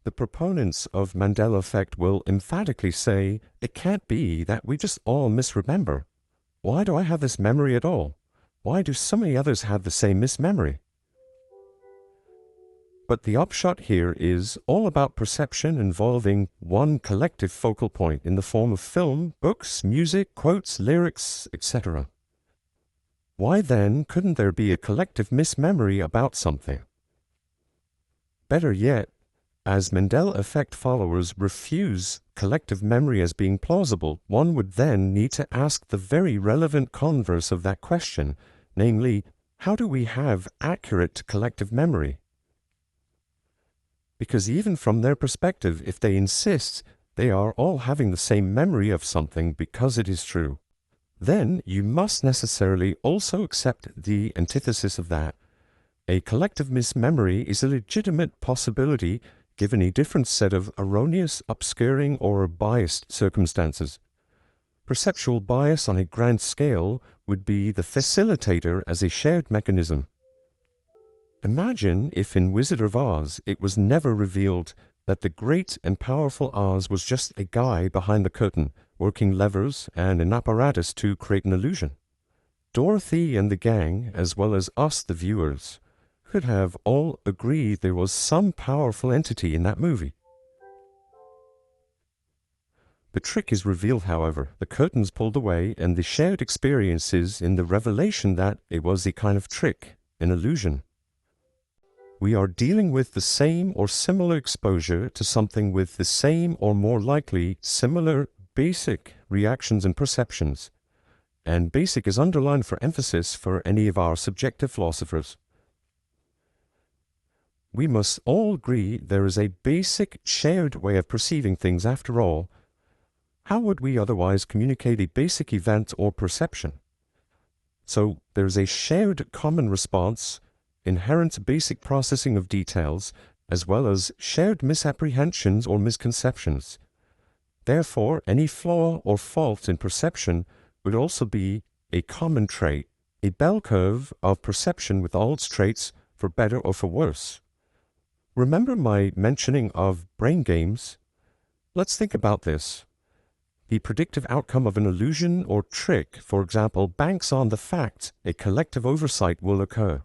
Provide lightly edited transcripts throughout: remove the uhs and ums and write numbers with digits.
The proponents of Mandela effect will emphatically say, it can't be that we just all misremember. Why do I have this memory at all? Why do so many others have the same mismemory? But the upshot here is all about perception involving one collective focal point in the form of film, books, music, quotes, lyrics, etc. Why then couldn't there be a collective mismemory about something? Better yet, as Mandela effect followers refuse collective memory as being plausible, one would then need to ask the very relevant converse of that question, namely, how do we have accurate collective memory? Because even from their perspective, if they insist they are all having the same memory of something because it is true, then you must necessarily also accept the antithesis of that. A collective mismemory is a legitimate possibility given a different set of erroneous, obscuring, or biased circumstances. Perceptual bias on a grand scale would be the facilitator as a shared mechanism. Imagine if in Wizard of Oz it was never revealed that the great and powerful Oz was just a guy behind the curtain, working levers and an apparatus to create an illusion. Dorothy and the gang, as well as us the viewers, could have all agreed there was some powerful entity in that movie. The trick is revealed, however, the curtains pulled away, and the shared experiences in the revelation that it was a kind of trick, an illusion. We are dealing with the same or similar exposure to something with the same or more likely similar basic reactions and perceptions, and basic is underlined for emphasis for any of our subjective philosophers. We must all agree there is a basic shared way of perceiving things after all. How would we otherwise communicate a basic event or perception? So there is a shared common response, inherent basic processing of details, as well as shared misapprehensions or misconceptions. Therefore, any flaw or fault in perception would also be a common trait, a bell curve of perception with all its traits, for better or for worse. Remember my mentioning of brain games? Let's think about this. The predictive outcome of an illusion or trick, for example, banks on the fact a collective oversight will occur.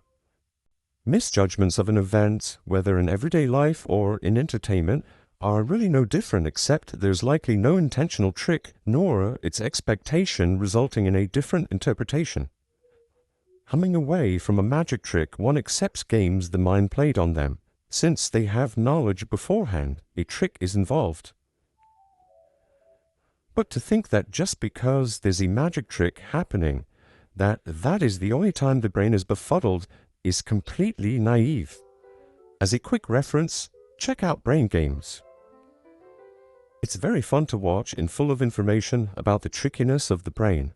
Misjudgments of an event, whether in everyday life or in entertainment, are really no different, except there's likely no intentional trick, nor its expectation resulting in a different interpretation. Humming away from a magic trick, one accepts games the mind played on them, since they have knowledge beforehand a trick is involved. But to think that just because there's a magic trick happening, that is the only time the brain is befuddled, is completely naive. As a quick reference, check out brain games. It's very fun to watch and full of information about the trickiness of the brain.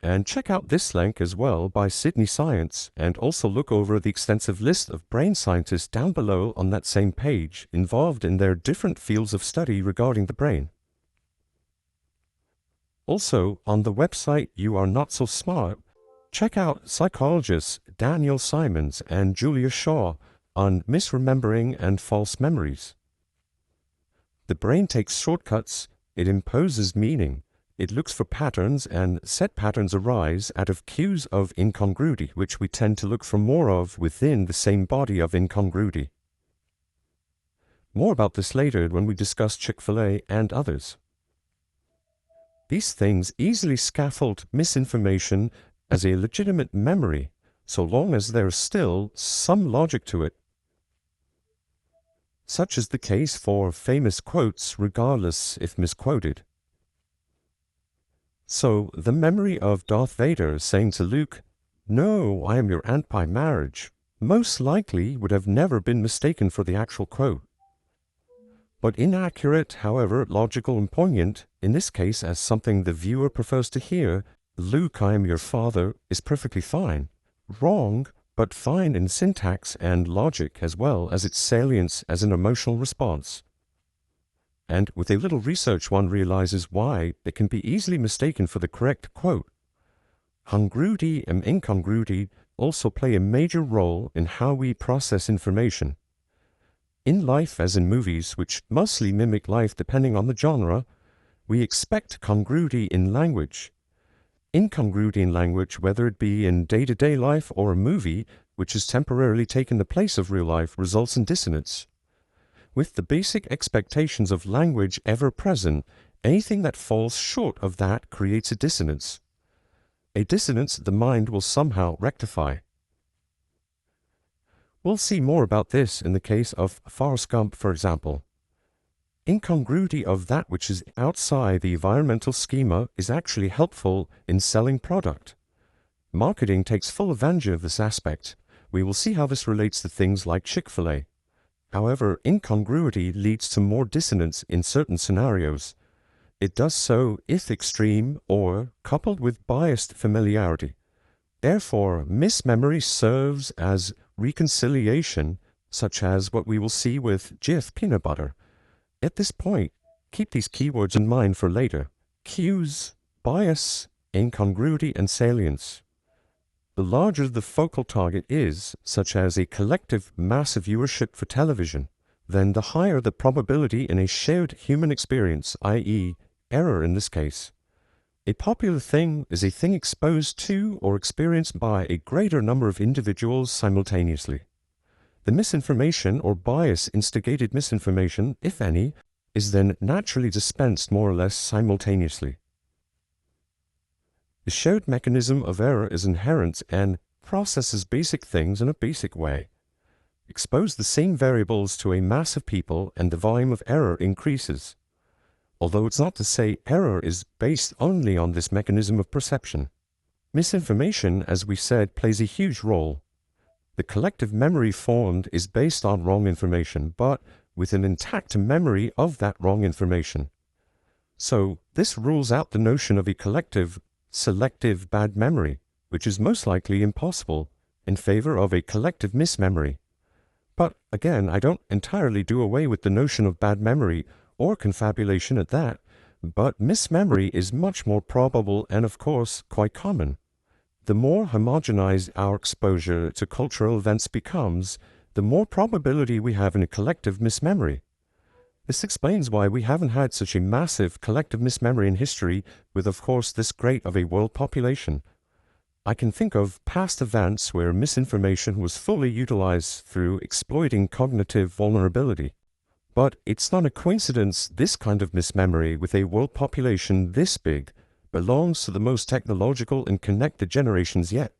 And check out this link as well by Sydney Science, and also look over the extensive list of brain scientists down below on that same page, involved in their different fields of study regarding the brain. Also, on the website You Are Not So Smart, check out psychologists Daniel Simons and Julia Shaw on misremembering and false memories. The brain takes shortcuts, it imposes meaning. It looks for patterns, and set patterns arise out of cues of incongruity, which we tend to look for more of within the same body of incongruity. More about this later when we discuss Chick-fil-A and others. These things easily scaffold misinformation as a legitimate memory, so long as there is still some logic to it. Such is the case for famous quotes, regardless if misquoted. So, the memory of Darth Vader saying to Luke, "No, I am your aunt by marriage," most likely would have never been mistaken for the actual quote. But inaccurate, however logical and poignant, in this case as something the viewer prefers to hear, "Luke, I am your father," is perfectly fine. Wrong, but fine in syntax and logic as well as its salience as an emotional response. And with a little research one realizes why it can be easily mistaken for the correct quote. Congruity and incongruity also play a major role in how we process information. In life, as in movies, which mostly mimic life depending on the genre, we expect congruity in language. Incongruity in language, whether it be in day-to-day life or a movie, which has temporarily taken the place of real life, results in dissonance. With the basic expectations of language ever present, anything that falls short of that creates a dissonance. A dissonance the mind will somehow rectify. We'll see more about this in the case of Forrest Gump, for example. Incongruity of that which is outside the environmental schema is actually helpful in selling product. Marketing takes full advantage of this aspect. We will see how this relates to things like Chick-fil-A. However, incongruity leads to more dissonance in certain scenarios. It does so if extreme or coupled with biased familiarity. Therefore, mismemory serves as reconciliation, such as what we will see with Jif peanut butter. At this point, keep these keywords in mind for later. Cues, bias, incongruity, and salience. The larger the focal target is, such as a collective mass of viewership for television, then the higher the probability in a shared human experience, i.e., error in this case. A popular thing is a thing exposed to or experienced by a greater number of individuals simultaneously. The misinformation or bias-instigated misinformation, if any, is then naturally dispensed more or less simultaneously. The shared mechanism of error is inherent and processes basic things in a basic way. Expose the same variables to a mass of people and the volume of error increases. Although it's not to say error is based only on this mechanism of perception. Misinformation, as we said, plays a huge role. The collective memory formed is based on wrong information, but with an intact memory of that wrong information. So this rules out the notion of a collective, selective bad memory, which is most likely impossible, in favor of a collective mismemory. But again, I don't entirely do away with the notion of bad memory or confabulation at that, but mismemory is much more probable and of course quite common. The more homogenized our exposure to cultural events becomes, the more probability we have in a collective mismemory. This explains why we haven't had such a massive collective mismemory in history with of course this great of a world population. I can think of past events where misinformation was fully utilized through exploiting cognitive vulnerability. But it's not a coincidence this kind of mismemory with a world population this big belongs to the most technological and connected generations yet.